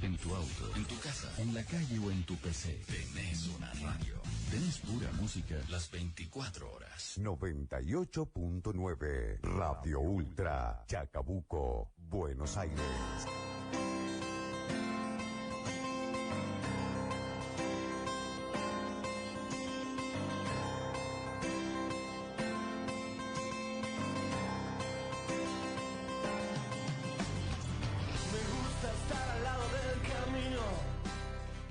En tu auto, en tu casa, en la calle o en tu PC. Tenés una radio. Tenés pura música las 24 horas. 98.9 Radio Ultra, Chacabuco, Buenos Aires. Me gusta estar al lado del camino.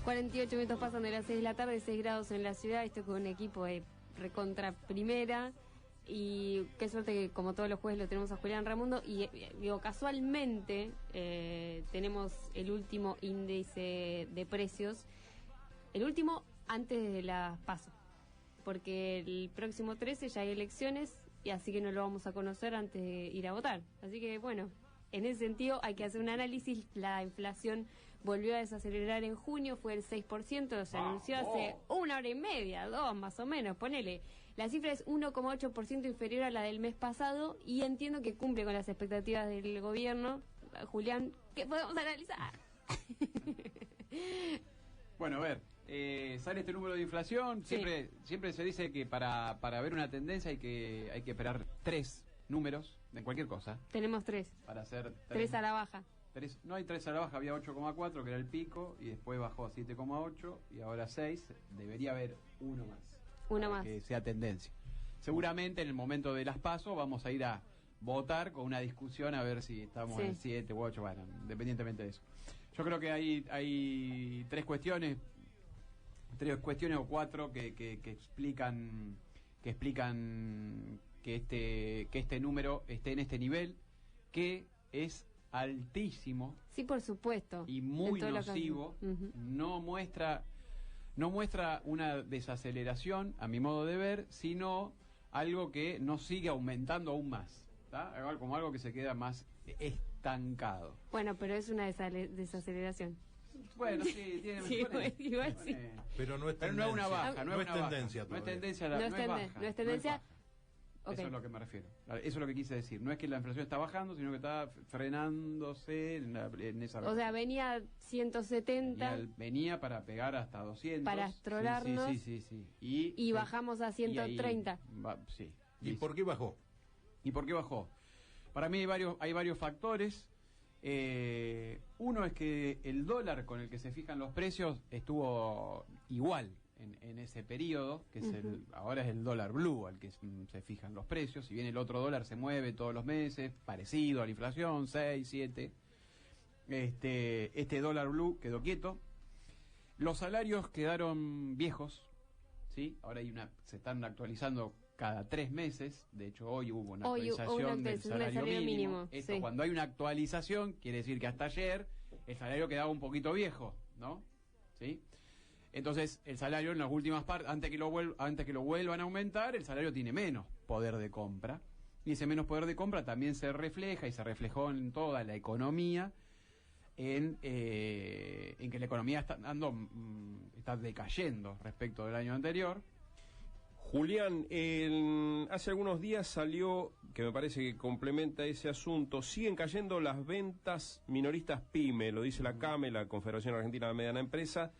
48 minutos pasan de las 6 de la tarde, 6 grados en la ciudad. Estoy con un equipo de recontra primera. Y qué suerte que como todos los jueves lo tenemos a Julián Raimundo. Y digo, casualmente tenemos el último índice de precios. El último antes de las PASO. Porque el próximo 13 ya hay elecciones. Y así que no lo vamos a conocer antes de ir a votar. Así que bueno, en ese sentido hay que hacer un análisis. La inflación volvió a desacelerar en junio, fue el 6%, se anunció hace una hora y media, 2 más o menos, ponele. La cifra es 1,8% inferior a la del mes pasado y entiendo que cumple con las expectativas del gobierno. Julián, ¿qué podemos analizar? Bueno, a ver, sale este número de inflación, siempre se dice que para ver una tendencia hay que esperar 3 números de cualquier cosa. Tenemos 3. Para hacer 3 a la baja. No hay 3 a la baja, había 8,4 que era el pico y después bajó a 7,8 y ahora 6, debería haber uno más. Uno más. Que sea tendencia. Seguramente en el momento de las PASO vamos a ir a votar con una discusión a ver si estamos en 7 u 8, bueno, independientemente de eso. Yo creo que hay 3 cuestiones o 4 que explican que este número esté en este nivel, que es altísimo. Sí, por supuesto. Y muy nocivo. No muestra una desaceleración, a mi modo de ver, sino algo que no sigue aumentando aún más. ¿Tá? Como algo que se queda más estancado. Bueno, pero es una desaceleración. Bueno, sí, tiene igual sí. Pero no es tendencia. Pero no es una baja, no es tendencia. No es tendencia, no es tendencia. Okay. Eso es lo que me refiero. Eso es lo que quise decir. No es que la inflación está bajando, sino que está frenándose en esa. O sea, venía 170. Venía para pegar hasta 200. Para astrolarnos. Sí. Y bajamos a 130. Sí. ¿Y por qué bajó? Para mí hay varios factores. Uno es que el dólar con el que se fijan los precios estuvo igual en ese periodo, que es ahora es el dólar blue al que se fijan los precios. Si bien el otro dólar se mueve todos los meses, parecido a la inflación, 6, 7, este dólar blue quedó quieto. Los salarios quedaron viejos, ¿sí? Ahora se están actualizando cada 3 meses. De hecho, hoy hubo una actualización del salario mínimo. Esto, cuando hay una actualización, quiere decir que hasta ayer el salario quedaba un poquito viejo, ¿no? ¿Sí? Entonces, el salario en las últimas partes, antes que lo vuelvan a aumentar, el salario tiene menos poder de compra. Y ese menos poder de compra también se refleja, y se reflejó en toda la economía, en que la economía está decayendo respecto del año anterior. Julián, hace algunos días salió, que me parece que complementa ese asunto, siguen cayendo las ventas minoristas PYME, lo dice la CAME, la Confederación Argentina de Mediana Empresa,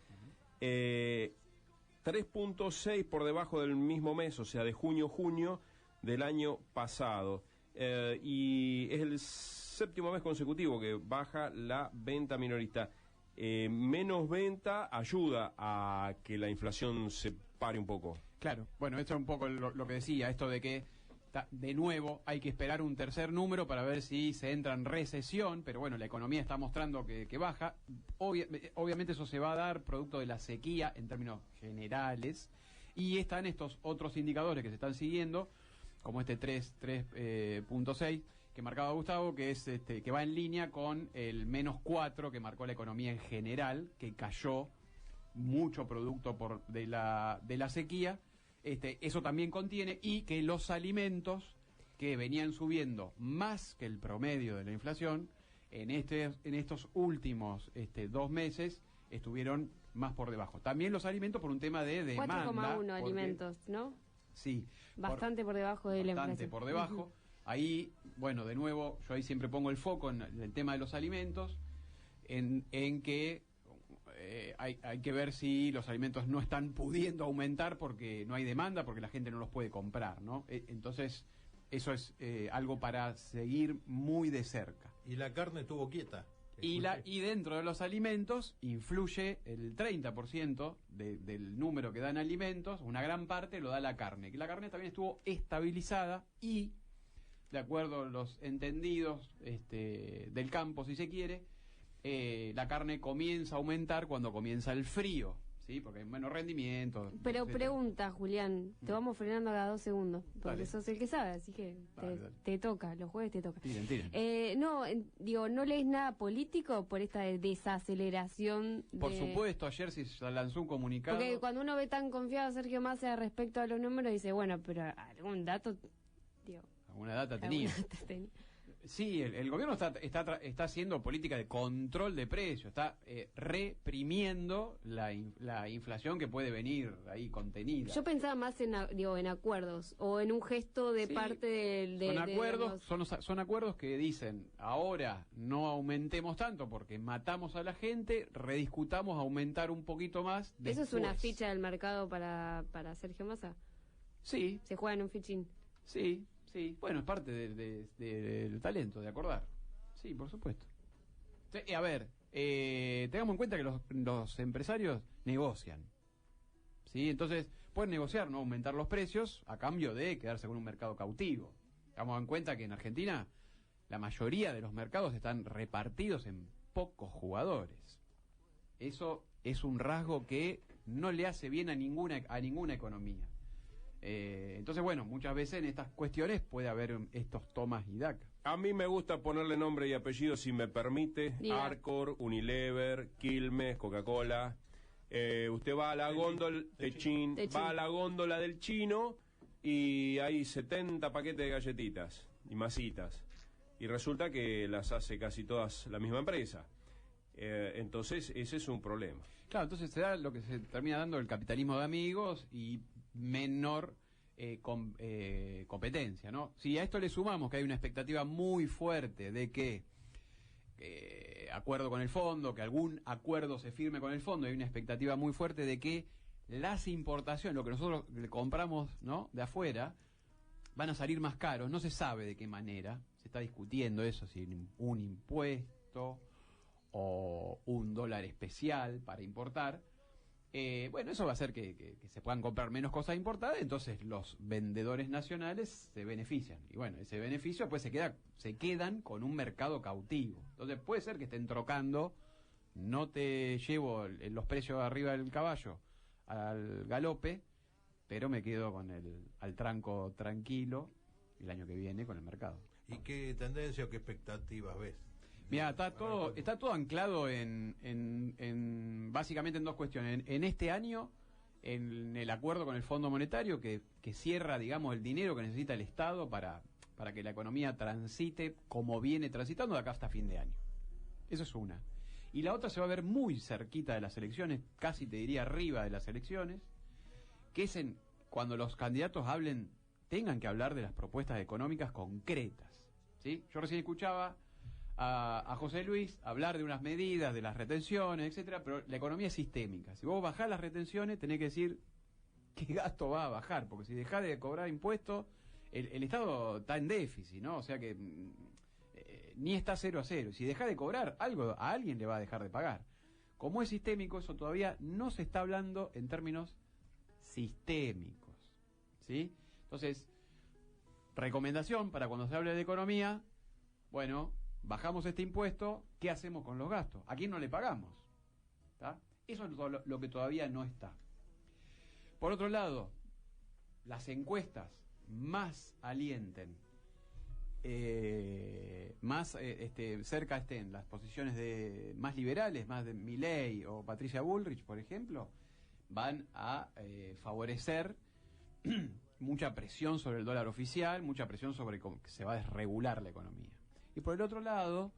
3.6 por debajo del mismo mes, o sea, de junio del año pasado. Y es el 7º mes consecutivo que baja la venta minorista. Menos venta ayuda a que la inflación se pare un poco. Claro, bueno, esto es un poco lo que decía, esto de que de nuevo hay que esperar un tercer número para ver si se entra en recesión, pero bueno, la economía está mostrando que baja. Obviamente eso se va a dar producto de la sequía en términos generales, y están estos otros indicadores que se están siguiendo, como este 3.6 que marcaba Gustavo, que es que va en línea con el -4 que marcó la economía en general, que cayó mucho producto de la sequía. Eso también contiene, y que los alimentos que venían subiendo más que el promedio de la inflación en estos últimos 2 meses estuvieron más por debajo. También los alimentos por un tema de demanda. 4,1 alimentos, ¿no? Sí. Bastante por debajo de la inflación. Bastante por debajo. Ahí, bueno, de nuevo, yo ahí siempre pongo el foco en el tema de los alimentos. en que hay que ver si los alimentos no están pudiendo aumentar porque no hay demanda, porque la gente no los puede comprar, ¿no? Entonces, eso es algo para seguir muy de cerca. Y la carne estuvo quieta. Y dentro de los alimentos influye el 30% del número que dan alimentos, una gran parte lo da la carne, que la carne también estuvo estabilizada y, de acuerdo a los entendidos del campo, si se quiere, la carne comienza a aumentar cuando comienza el frío, ¿sí? Porque hay menos rendimiento. Pero etcétera. Pregunta, Julián, te vamos frenando cada 2 segundos, porque Dale. sos el que sabe, así que Dale. te toca, los jueves te toca. Tiren. No, digo, ¿no lees nada político por esta desaceleración? Por supuesto, ayer se lanzó un comunicado. Porque cuando uno ve tan confiado a Sergio Massa respecto a los números, dice, bueno, pero algún dato, digo, Alguna data tenía. alguna data tenía. Sí, el gobierno está haciendo política de control de precios, está reprimiendo la inflación que puede venir ahí contenida. Yo pensaba más en acuerdos o en un gesto de Sí, parte de son acuerdos que dicen, ahora no aumentemos tanto porque matamos a la gente, rediscutamos aumentar un poquito más ¿Eso es una después. ficha del mercado para Sergio Massa? Sí, ¿Se juega en un fichín? sí. Bueno, es parte del talento, de acordar. Sí, por supuesto. Sí, a ver, tengamos en cuenta que los empresarios negocian. ¿Sí? Entonces, pueden negociar, no aumentar los precios a cambio de quedarse con un mercado cautivo. Tengamos en cuenta que en Argentina la mayoría de los mercados están repartidos en pocos jugadores. Eso es un rasgo que no le hace bien a ninguna economía. Entonces, bueno, muchas veces en estas cuestiones puede haber estos tomas y daca. A mí me gusta ponerle nombre y apellido, si me permite. Diga. Arcor, Unilever, Quilmes, Coca-Cola. Usted va a la góndola, Techin, Techin. va a la góndola del chino y hay 70 paquetes de galletitas y masitas. Y resulta que las hace casi todas la misma empresa. Entonces, ese es un problema. Claro, entonces se da lo que se termina dando el capitalismo de amigos y menor competencia, ¿no? Si a esto le sumamos que hay una expectativa muy fuerte de que acuerdo con el fondo, que algún acuerdo se firme con el fondo, hay una expectativa muy fuerte de que las importaciones, lo que nosotros le compramos, ¿no?, de afuera, van a salir más caros. No se sabe de qué manera, se está discutiendo eso, si un impuesto o un dólar especial para importar. Bueno, eso va a hacer que se puedan comprar menos cosas importadas, entonces los vendedores nacionales se benefician. Y bueno, ese beneficio pues se quedan con un mercado cautivo. Entonces puede ser que estén trocando, no te llevo los precios arriba del caballo al galope, pero me quedo con al tranco tranquilo el año que viene con el mercado. ¿Y qué tendencia o qué expectativas ves? Mira, está todo anclado en básicamente en dos cuestiones. En este año, en el acuerdo con el Fondo Monetario, que cierra, digamos, el dinero que necesita el Estado para que la economía transite como viene transitando de acá hasta fin de año. Eso es una. Y la otra se va a ver muy cerquita de las elecciones, casi te diría arriba de las elecciones, que es cuando los candidatos tengan que hablar de las propuestas económicas concretas. ¿Sí? Yo recién escuchaba a José Luis hablar de unas medidas, de las retenciones, etcétera, pero la economía es sistémica. Si vos bajás las retenciones, tenés que decir qué gasto va a bajar, porque si dejás de cobrar impuestos, el Estado está en déficit, ¿no? O sea que ni está 0 a 0. Si dejás de cobrar, algo a alguien le va a dejar de pagar. Como es sistémico, eso todavía no se está hablando en términos sistémicos, ¿sí? Entonces, recomendación para cuando se hable de economía, bueno, bajamos este impuesto, ¿qué hacemos con los gastos? ¿A quién no le pagamos? ¿Tá? Eso es lo que todavía no está. Por otro lado, las encuestas más alienten, más cerca estén las posiciones de más liberales, más de Milei o Patricia Bullrich, por ejemplo, van a favorecer mucha presión sobre el dólar oficial, mucha presión sobre cómo se va a desregular la economía. Y por el otro lado,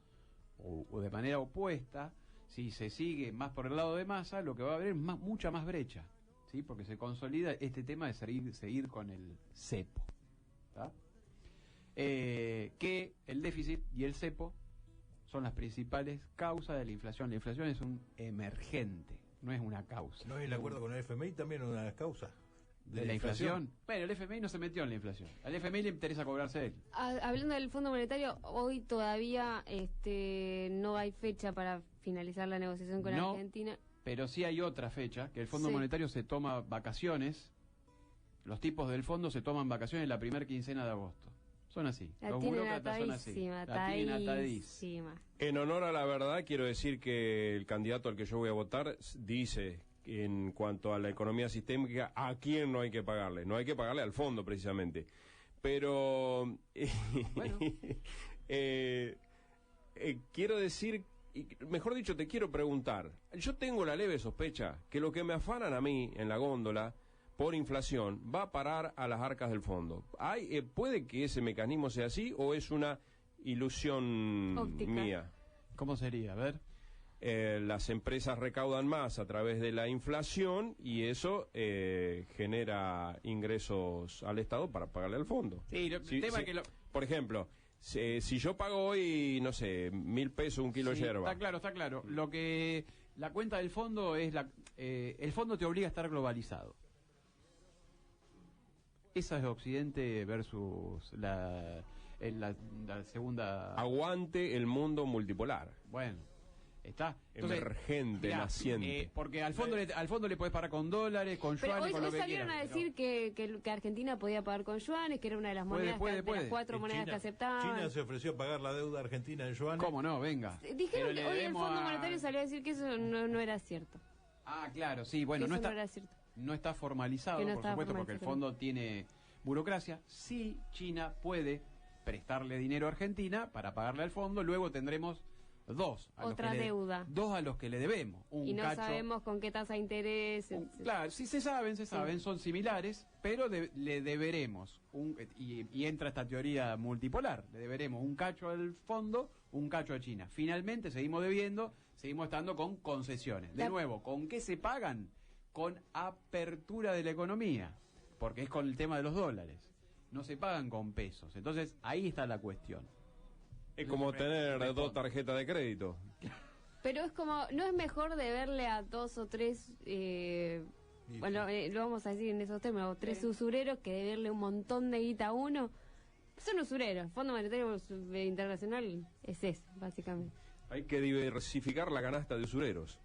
o de manera opuesta, si se sigue más por el lado de Massa, lo que va a haber es mucha más brecha, ¿sí? Porque se consolida este tema de seguir con el cepo, ¿tá? Que el déficit y el cepo son las principales causas de la inflación. La inflación es un emergente, no es una causa. ¿No es el acuerdo con el FMI también una de las causas? ¿De la inflación? Bueno, el FMI no se metió en la inflación. Al FMI le interesa cobrarse él. Hablando del Fondo Monetario, hoy todavía no hay fecha para finalizar la negociación con No, Argentina. pero sí hay otra fecha, que el Fondo Sí. Monetario se toma vacaciones. Los tipos del fondo se toman vacaciones la primera quincena de agosto. Son así. La Los tienen burócratas son así. atadísima, La tienen atadísima. atadísima. En honor a la verdad, quiero decir que el candidato al que yo voy a votar dice, en cuanto a la economía sistémica, a quién no hay que pagarle. No hay que pagarle al fondo, precisamente. Pero, Bueno. quiero decir, mejor dicho, te quiero preguntar. Yo tengo la leve sospecha que lo que me afanan a mí en la góndola por inflación va a parar a las arcas del fondo. ¿Puede que ese mecanismo sea así o es una ilusión Óptica. mía? ¿Cómo sería? A ver. Las empresas recaudan más a través de la inflación y eso genera ingresos al Estado para pagarle al fondo. Sí, el Si- tema si- que lo... Por ejemplo, si yo pago hoy, no sé, 1.000 pesos un kilo Sí, de yerba. está claro, está claro. Lo que la cuenta del fondo es el fondo te obliga a estar globalizado. Esa es Occidente versus la segunda. Aguante el mundo multipolar. Bueno, está. Emergente, mirá, naciente. porque al fondo le puedes pagar con dólares, con Pero yuanes, hoy, con lo hoy que salieron quieras. a decir que Argentina podía pagar con yuanes, que era una de las Puede, monedas, puede, de las 4 En monedas que aceptaban. China se ofreció a pagar la deuda argentina en yuanes. ¿Cómo no? Venga. Dijeron Pero que le hoy el debemos Fondo a- Monetario salió a decir que eso no era cierto. Ah, claro, sí, bueno, Que no eso está, no era cierto. no está formalizado, Que no por estaba supuesto, porque el formalizado. fondo tiene burocracia. Sí, China puede prestarle dinero a Argentina para pagarle al fondo, luego tendremos dos a Otra los que deuda. dos a los que le debemos. Un Y no cacho, sabemos con qué tasa de interés. claro, sí se saben, son similares, pero le deberemos, y entra esta teoría multipolar, le deberemos un cacho al fondo, un cacho a China. Finalmente seguimos debiendo, seguimos estando con concesiones. De La- nuevo, ¿con qué se pagan? Con apertura de la economía, porque es con el tema de los dólares. No se pagan con pesos. Entonces, ahí está la cuestión. Es como tener respondo. dos tarjetas de crédito. Pero es como, ¿no es mejor deberle a 2 o 3, bueno, lo vamos a decir en esos términos, 3 usureros que deberle un montón de guita a uno? Son usureros. El Fondo Monetario Internacional es eso, básicamente. Hay que diversificar la canasta de usureros.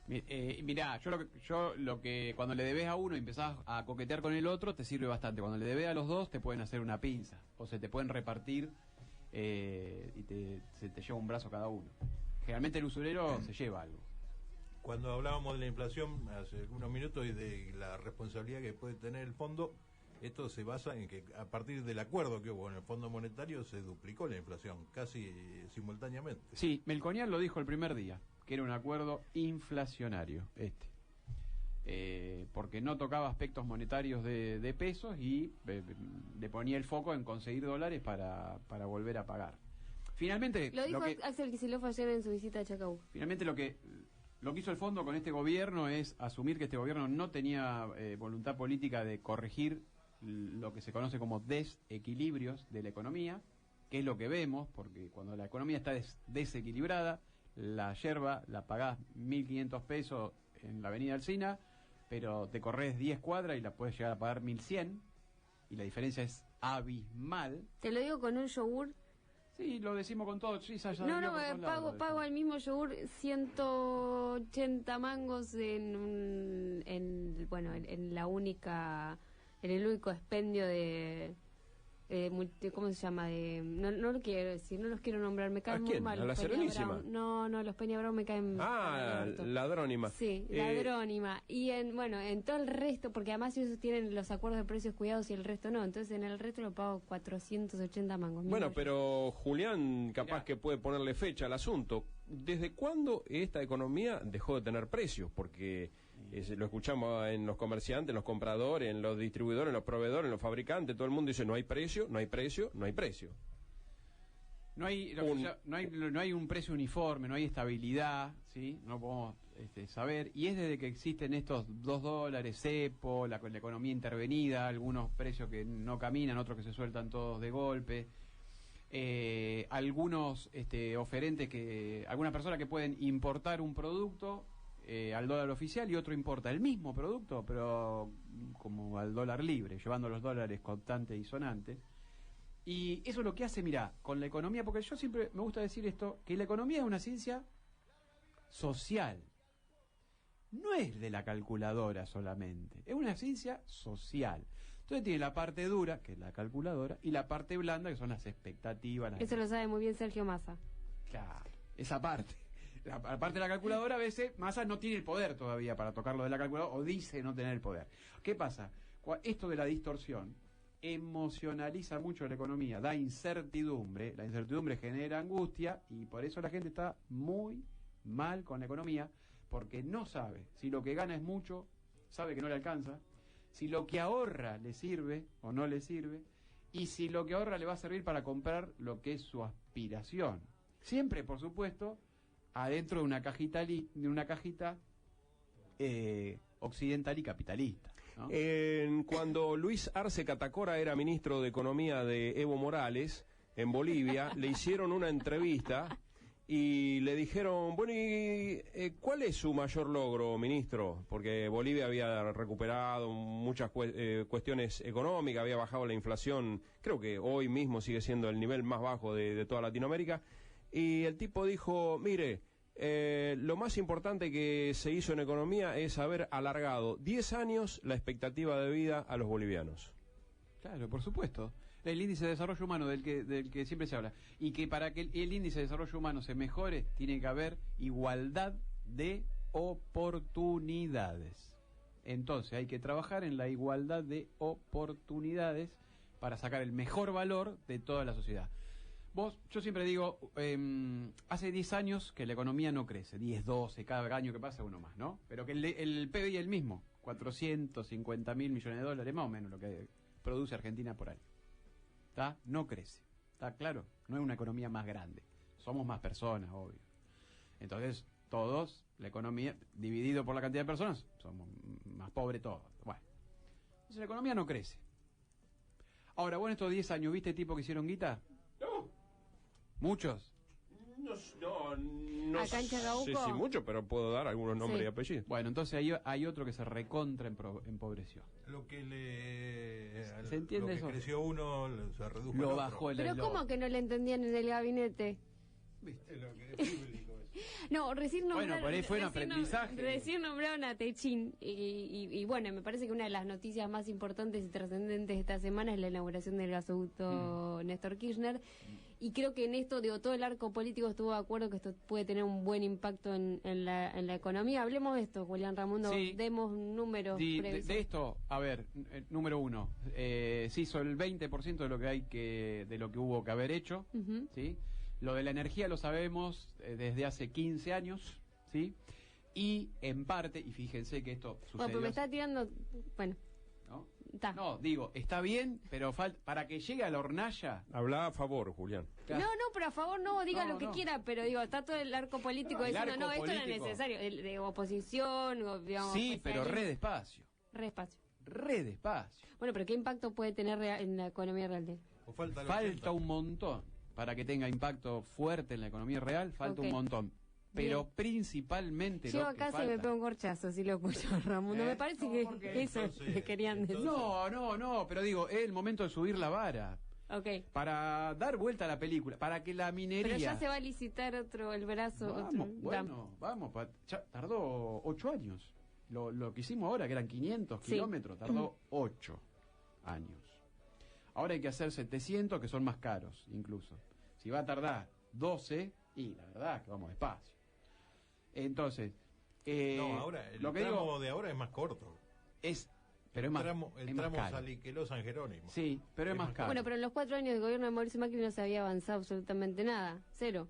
Mirá, yo lo que cuando le debes a uno y empezás a coquetear con el otro, te sirve bastante. Cuando le debes a los dos, te pueden hacer una pinza. O se te pueden repartir y se te lleva un brazo cada uno. Generalmente el usurero se lleva algo. Cuando hablábamos de la inflación hace algunos minutos y de la responsabilidad que puede tener el fondo, esto se basa en que a partir del acuerdo que hubo en el Fondo Monetario se duplicó la inflación, casi simultáneamente. Sí, Melconian lo dijo el primer día, que era un acuerdo inflacionario, porque no tocaba aspectos monetarios de pesos y le ponía el foco en conseguir dólares para volver a pagar. Finalmente, Lo dijo Axel Kicillof ayer en su visita a Chacabuco. finalmente lo que hizo el fondo con este gobierno es asumir que este gobierno no tenía voluntad política de corregir lo que se conoce como desequilibrios de la economía, que es lo que vemos, porque cuando la economía está desequilibrada, la yerba la pagás 1.500 pesos en la avenida Alsina, pero te corres 10 cuadras y la puedes llegar a pagar 1.100, y la diferencia es abismal. Te lo digo con un yogur. Sí, lo decimos con todo. Sí, ya No, lo no, por todos lados, pago el mismo yogur 180 mangos en la única, en el único expendio de ¿cómo se llama? No lo quiero decir, no los quiero nombrar, me caen ¿A muy quién? mal. ¿A la los Peña Serenísima? Brown. No, los Peña Brown me caen Ah, mal. ladrónima. Sí, ladrónima. Y en todo el resto, porque además ellos tienen los acuerdos de precios cuidados y el resto no, entonces en el resto lo pago 480 mangos. Bueno, Mismo pero Julián capaz Mirá. que puede ponerle fecha al asunto. ¿Desde cuándo esta economía dejó de tener precios? Porque lo escuchamos en los comerciantes, en los compradores, en los distribuidores, en los proveedores, en los fabricantes. Todo el mundo dice no hay precio, no hay precio, no hay precio. No hay, no hay un precio uniforme, no hay estabilidad, ¿sí? No podemos saber. Y es desde que existen estos $2, cepo, la economía intervenida, algunos precios que no caminan, otros que se sueltan todos de golpe. algunos oferentes algunas personas que pueden importar un producto al dólar oficial y otro importa el mismo producto, pero como al dólar libre, llevando los dólares constantes y sonantes. Y eso es lo que hace, mirá, con la economía, porque yo siempre me gusta decir esto, que la economía es una ciencia social. No es de la calculadora solamente, es una ciencia social. Entonces tiene la parte dura, que es la calculadora, y la parte blanda, que son las expectativas. Eso lo sabe muy bien Sergio Massa. Claro, esa parte. La parte de la calculadora, a veces Massa no tiene el poder todavía para tocarlo de la calculadora, o dice no tener el poder. ¿Qué pasa? Esto de la distorsión emocionaliza mucho la economía, da incertidumbre, la incertidumbre genera angustia, y por eso la gente está muy mal con la economía, porque no sabe si lo que gana es mucho, sabe que no le alcanza, si lo que ahorra le sirve o no le sirve, y si lo que ahorra le va a servir para comprar lo que es su aspiración. Siempre, por supuesto, adentro de una cajita occidental y capitalista, ¿no? Cuando Luis Arce Catacora era ministro de Economía de Evo Morales, en Bolivia, le hicieron una entrevista y le dijeron, bueno, ¿y cuál es su mayor logro, ministro? Porque Bolivia había recuperado muchas cuestiones económicas, había bajado la inflación, creo que hoy mismo sigue siendo el nivel más bajo de toda Latinoamérica. Y el tipo dijo, mire, lo más importante que se hizo en economía es haber alargado 10 años la expectativa de vida a los bolivianos. Claro, por supuesto. El índice de desarrollo humano del que siempre se habla. Y que para que el índice de desarrollo humano se mejore, tiene que haber igualdad de oportunidades. Entonces hay que trabajar en la igualdad de oportunidades para sacar el mejor valor de toda la sociedad. Yo siempre digo, hace 10 años que la economía no crece, 10, 12, cada año que pasa uno más, ¿no? Pero que el PBI es el mismo, 450.000 millones de dólares, más o menos lo que produce Argentina por año. ¿Está? No crece, ¿está claro? No es una economía más grande, somos más personas, obvio. Entonces, todos, la economía, dividido por la cantidad de personas, somos más pobres todos. Bueno, entonces la economía no crece. Ahora, vos en estos 10 años, ¿viste tipo que hicieron guita? No. ¿Muchos? No Acá en Chacabuco. sé si mucho, pero puedo dar algunos nombres Sí. y apellidos. Bueno, entonces hay otro que se recontra empobreció. Lo que ¿Se entiende lo que eso? creció uno se redujo Lo el otro. bajó el Pero eslogan. ¿cómo que no le entendían en el gabinete? ¿Viste lo que es público eso? No, recién Bueno, nombraron... por ahí fue un recién aprendizaje. Recién nombraron a Techín. Y bueno, me parece que una de las noticias más importantes y trascendentes de esta semana es la inauguración del gasoducto Néstor Kirchner. Y creo que en esto, digo, todo el arco político estuvo de acuerdo que esto puede tener un buen impacto en la economía. Hablemos de esto, Julián Ramundo, Sí. Demos números. De esto, a ver, número uno, se hizo el 20% de lo que de lo que hubo que haber hecho, Ujú. ¿sí? Lo de la energía lo sabemos desde hace 15 años, ¿sí? Y en parte, y fíjense que esto sucedió... Bueno, pero me está tirando... Bueno, ¿no? está. No, digo, está bien, pero para que llegue a la hornalla... Habla a favor, Julián. No, pero a favor no, diga No, lo que no. quiera, pero digo, está todo el arco político El diciendo, arco no, esto no es político. necesario, de oposición, o, digamos... Sí, pero oficialismo. re despacio, Re despacio. re despacio. Bueno, pero ¿qué impacto puede tener en la economía real de él? O falta el Falta 80. un montón. Para que tenga impacto fuerte en la economía real, falta Ok. un montón. Pero Bien. principalmente Llego lo a que casa y me falta... pego un corchazo, si lo escucho, Ramundo. Me parece que eso Entonces, le querían decir. No, pero digo, es el momento de subir la vara. Ok. Para dar vuelta a la película, para que la minería... Pero ya se va a licitar el brazo. Vamos, otro bueno, vamos. Ya tardó 8 años. Lo que hicimos ahora, que eran 500 Sí. kilómetros, tardó 8 años. Ahora hay que hacer 700, que son más caros, incluso. Si va a tardar 12, y la verdad que vamos despacio. Entonces, No, ahora el lo que tramo digo de ahora es más corto. es... Pero es más, El es más tramo caro. Saliqueló-San Jerónimo. Sí, pero es más caro. Bueno, pero en los 4 años de gobierno de Mauricio Macri no se había avanzado absolutamente nada. 0.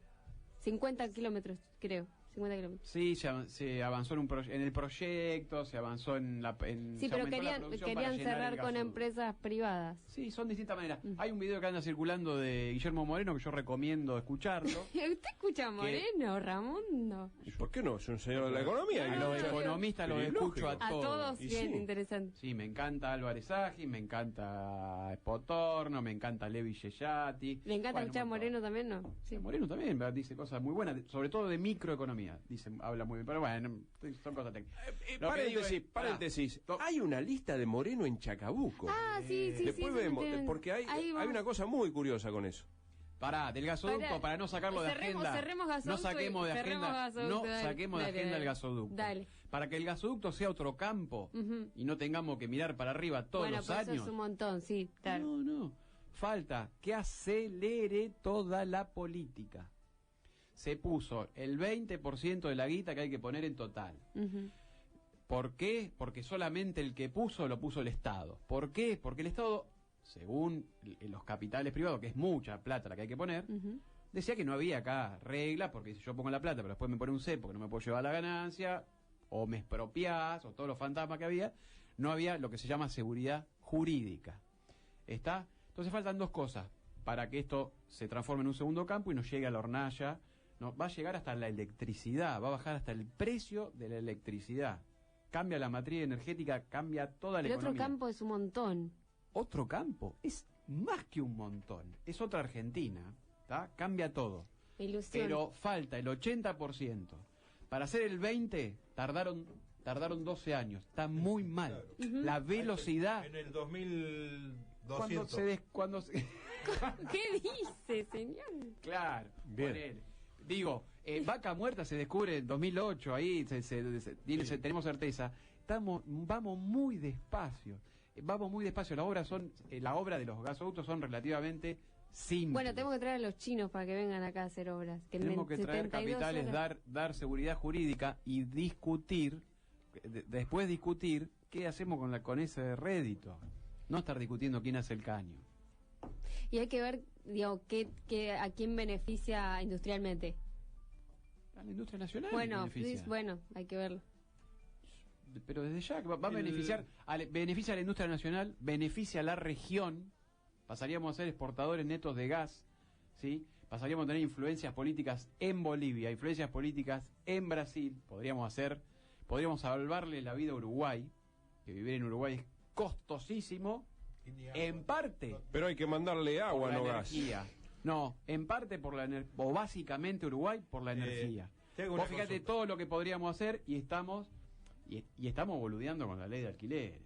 50 kilómetros, creo. 50 kilómetros. Sí, se avanzó en el proyecto, se avanzó Sí, se pero aumentó la producción para querían llenar cerrar el con gasoducto. empresas privadas. Sí, son distintas maneras. Hay un video que anda circulando de Guillermo Moreno que yo recomiendo escucharlo. ¿Usted escucha a Moreno, Ramundo? ¿Y por qué no? Es un señor de la economía. A que los lo escucha. economistas los Pero es escucho a lógico. A todos. todos, Y bien sí. interesante. Sí, me encanta Álvarez Agis, me encanta Spotorno, me encanta Levi Yeyati. ¿Le encanta Bueno, escuchar a un montón. Moreno también, no? Sí. Moreno también ¿verdad? Dice cosas muy buenas, sobre todo de microeconomía. Habla muy bien, pero bueno, son cosas técnicas. Lo que digo es- Paréntesis. Hay una lista de Moreno en Chacabuco. Ah, sí, sí, Después sí. vemos, porque hay vamos. una cosa muy curiosa con eso. Del gasoducto, para no sacarlo de agenda. Cerremos gasoducto. No saquemos de cerremos agenda, gasoducto, no dale, saquemos de dale, agenda dale. el gasoducto. Dale. Para que el gasoducto sea otro campo Ujú. y no tengamos que mirar para arriba todos Bueno, los pues eso años. es un montón, sí, claro. No. Falta que acelere toda la política. Se puso el 20% de la guita que hay que poner en total. Ujú. ¿Por qué? Porque solamente el que lo puso el Estado. ¿Por qué? Porque el Estado, según los capitales privados, que es mucha plata la que hay que poner, Ujú. decía que no había acá regla, porque si yo pongo la plata, pero después me pone un cepo que no me puedo llevar la ganancia, o me expropiás, o todos los fantasmas que había, no había lo que se llama seguridad jurídica. ¿Está? Entonces faltan dos cosas para que esto se transforme en un segundo campo y nos llegue a la hornalla. No, va a llegar hasta la electricidad, va a bajar hasta el precio de la electricidad. Cambia la matriz energética, cambia toda la El otro economía. campo es un montón. Otro campo es más que un montón. Es otra Argentina. ¿Tá? Cambia todo. Ilusión. Pero falta el 80%. Para hacer el 20% tardaron 12 años. Está muy mal. La velocidad. En el 2200. Cuando se ¿Qué dice, señor? Claro. Bien. Ponele. Digo, Vaca Muerta se descubre en 2008, ahí tenemos certeza. Vamos muy despacio. La obra de los gasoductos son relativamente simples. Bueno, tenemos que traer a los chinos para que vengan acá a hacer obras. Tenemos que traer 72 capitales, horas. dar seguridad jurídica y después discutir qué hacemos con ese rédito. No estar discutiendo quién hace el caño. Y hay que ver, digo, a quién beneficia industrialmente. A la industria nacional Bueno, beneficia. sí, bueno, hay que verlo. Pero desde ya va a beneficiar, beneficia a la industria nacional, beneficia a la región. Pasaríamos a ser exportadores netos de gas, ¿sí? Pasaríamos a tener influencias políticas en Bolivia, influencias políticas en Brasil. Podríamos salvarle la vida a Uruguay, que vivir en Uruguay es costosísimo, en parte Pero hay que mandarle por agua, la no gas. energía. No, en parte por la energía, o básicamente Uruguay por la energía. te hago una Vos fíjate consulta. todo lo que podríamos hacer y estamos boludeando con la ley de alquileres.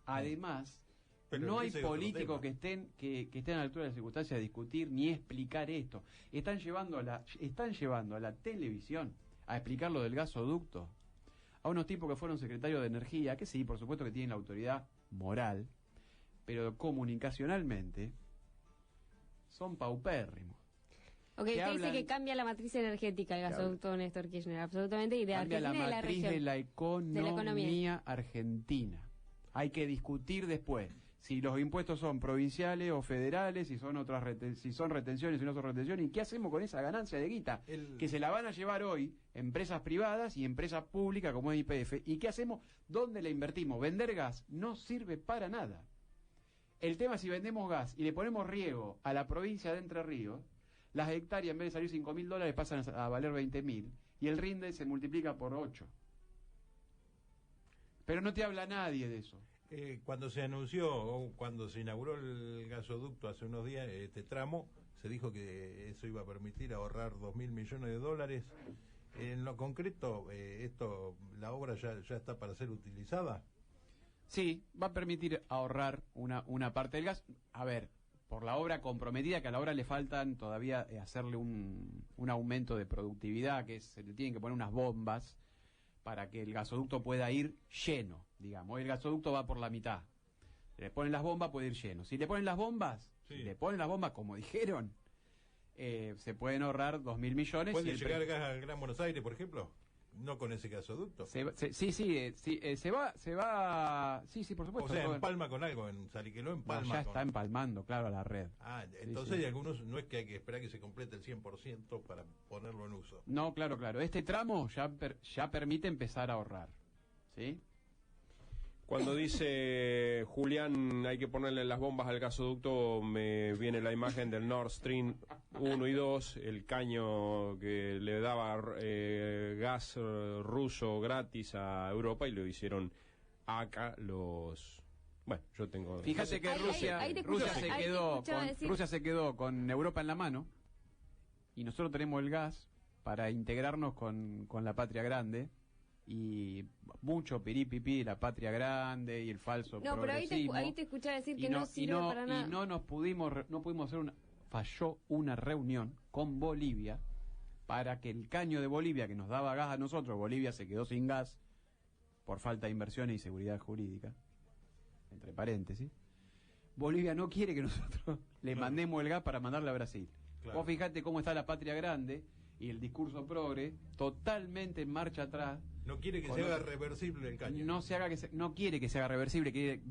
Además, Pero no hay ese es otro políticos tema. que estén a la altura de las circunstancias de discutir ni explicar esto. Están llevando a la televisión a explicar lo del gasoducto a unos tipos que fueron secretarios de energía, que sí, por supuesto que tienen la autoridad moral, pero comunicacionalmente son paupérrimos. Ok, Que usted dice hablan- que cambia la matriz energética el gasoducto Néstor Kirchner, absolutamente, y de Cambia la Argentina y de la matriz región. de la economía. economía argentina. Hay que discutir después si los impuestos son provinciales o federales, si son si son retenciones, si no son retenciones, y qué hacemos con esa ganancia de guita que se la van a llevar hoy empresas privadas y empresas públicas como es YPF, y qué hacemos, dónde la invertimos. Vender gas no sirve para nada. El tema es si vendemos gas y le ponemos riego a la provincia de Entre Ríos, las hectáreas en vez de salir $5.000 pasan a valer 20.000 y el rinde se multiplica por 8. Pero no te habla nadie de eso. Cuando se anunció o cuando se inauguró el gasoducto hace unos días, este tramo, se dijo que eso iba a permitir ahorrar $2.000 millones. En lo concreto, la obra ya está para ser utilizada. Sí, va a permitir ahorrar una parte del gas. A ver, por la obra comprometida, que a la obra le faltan todavía hacerle un aumento de productividad, que se le tienen que poner unas bombas para que el gasoducto pueda ir lleno, digamos. El gasoducto va por la mitad. Si le ponen las bombas, puede ir lleno. Si le ponen las bombas, como dijeron, se pueden ahorrar $2.000 millones. ¿Puede y el llegar gas al Gran Buenos Aires, por ejemplo? No con ese gasoducto. Se va, sí, por supuesto. O sea, todo- empalma con algo, en Saliqueló no, empalma ya con... está empalmando, claro, a la red. Ah, Sí, entonces sí. hay algunos, no es que hay que esperar que se complete el 100% para ponerlo en uso. No, claro. Este tramo ya permite empezar a ahorrar. ¿Sí? Cuando dice Julián hay que ponerle las bombas al gasoducto, me viene la imagen del Nord Stream 1 y 2, el caño que le daba gas ruso gratis a Europa y lo hicieron acá los... Bueno, yo tengo... Fíjate que Ahí- Rusia, ahí te Rusia, escucho- se ahí te quedó escuchaba con, decir- Rusia se quedó con Europa en la mano y nosotros tenemos el gas para integrarnos con la patria grande y mucho piripipi, la patria grande y el falso No, pero progresismo. ahí te escuchaba decir que y no sirve para nada. Y no pudimos hacer falló una reunión con Bolivia para que el caño de Bolivia que nos daba gas a nosotros, Bolivia se quedó sin gas por falta de inversiones y seguridad jurídica, entre paréntesis. Bolivia no quiere que nosotros le mandemos el gas para mandarle a Brasil. Claro. Vos fijate cómo está la patria grande y el discurso progre totalmente en marcha atrás. No quiere que Con se haga otro- reversible el caño. No quiere que se haga reversible, quiere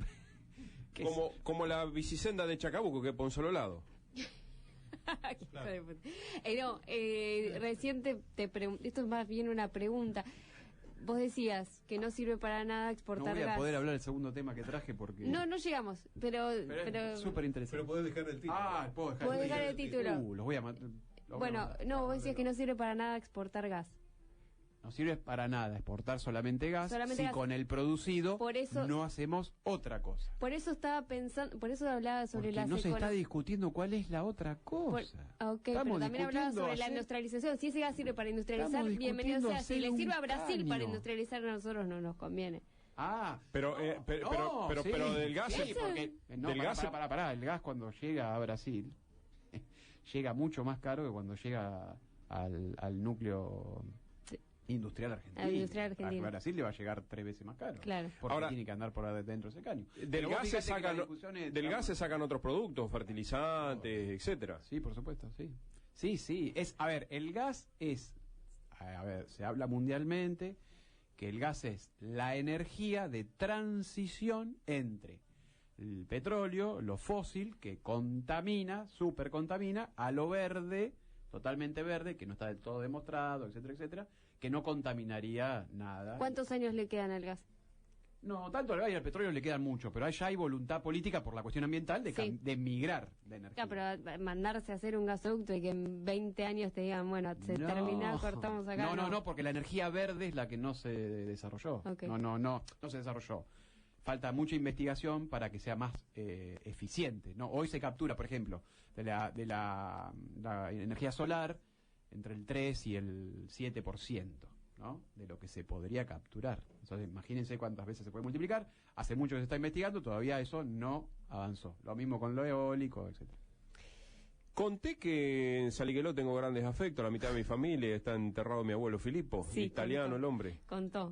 que Como la bicisenda de Chacabuco, que por un solo lado. Hijo de puta. No, recién esto es más bien una pregunta. Vos decías que no sirve para nada no exportar voy a gas. poder hablar del segundo tema que traje porque... No llegamos, pero es súper interesante. Pero podés dejar el título. Puedo dejar, Podés dejar el título. los voy a matar. bueno, no, vos decías que no sirve para nada exportar gas. No sirve para nada exportar solamente gas Solamente si gas. con el producido Por eso- no hacemos otra cosa. Por eso estaba pensando, por eso hablaba sobre Porque las no se está econo- discutiendo cuál es la otra por- cosa. ok, pero Estamos también hablaba discutiendo sobre la hacer- industrialización. Si ese gas sirve para industrializar, Estamos bienvenido discutiendo sea. Si hacer le un sirve a Brasil para caño. industrializar, a nosotros no nos conviene. Pero, pero del gas... Sí, porque no, del gas... pará, el gas cuando llega a Brasil llega mucho más caro que cuando llega al núcleo industrial argentino. Al industrial argentino. A Brasil le va a llegar 3 veces más caro. Claro. Porque Ahora- tiene que andar por adentro de ese caño. Del Pero vos gas, se fíjate que sacan, la discusión es- del gas se sacan otros productos, fertilizantes, etcétera. Sí, por supuesto, sí. Sí. A ver, el gas es... A ver, se habla mundialmente que el gas es la energía de transición entre el petróleo, lo fósil, que contamina, súper contamina, a lo verde, totalmente verde, que no está del todo demostrado, etcétera, etcétera, que no contaminaría nada. ¿Cuántos años le quedan al gas? No, tanto al gas y al petróleo le quedan mucho, pero ya hay voluntad política por la cuestión ambiental de, Sí. de migrar de energía. Claro, pero mandarse a hacer un gasoducto y que en 20 años te digan, bueno, se termina, cortamos acá. No, porque la energía verde es la que no se desarrolló. Ok. No se desarrolló. Falta mucha investigación para que sea más eficiente. ¿No? Hoy se captura, por ejemplo, de la energía solar entre el 3 y el 7%, ¿no? De lo que se podría capturar. Entonces, imagínense cuántas veces se puede multiplicar. Hace mucho que se está investigando, todavía eso no avanzó. Lo mismo con lo eólico, etcétera. Conté que en Saliqueló tengo grandes afectos, la mitad de mi familia está enterrado mi abuelo Filipo, Sí, italiano contó. el hombre. Contó.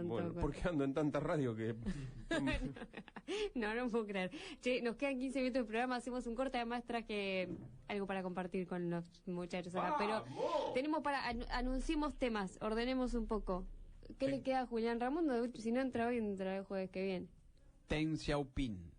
Bueno, ¿por qué ando en tanta radio que... No puedo creer. Che, nos quedan 15 minutos de programa, hacemos un corte, además traje algo para compartir con los muchachos acá. Pero tenemos anunciemos temas, ordenemos un poco. ¿Qué le queda a Julián Ramundo? Si no entra hoy, entra el jueves que viene. Deng Xiaoping.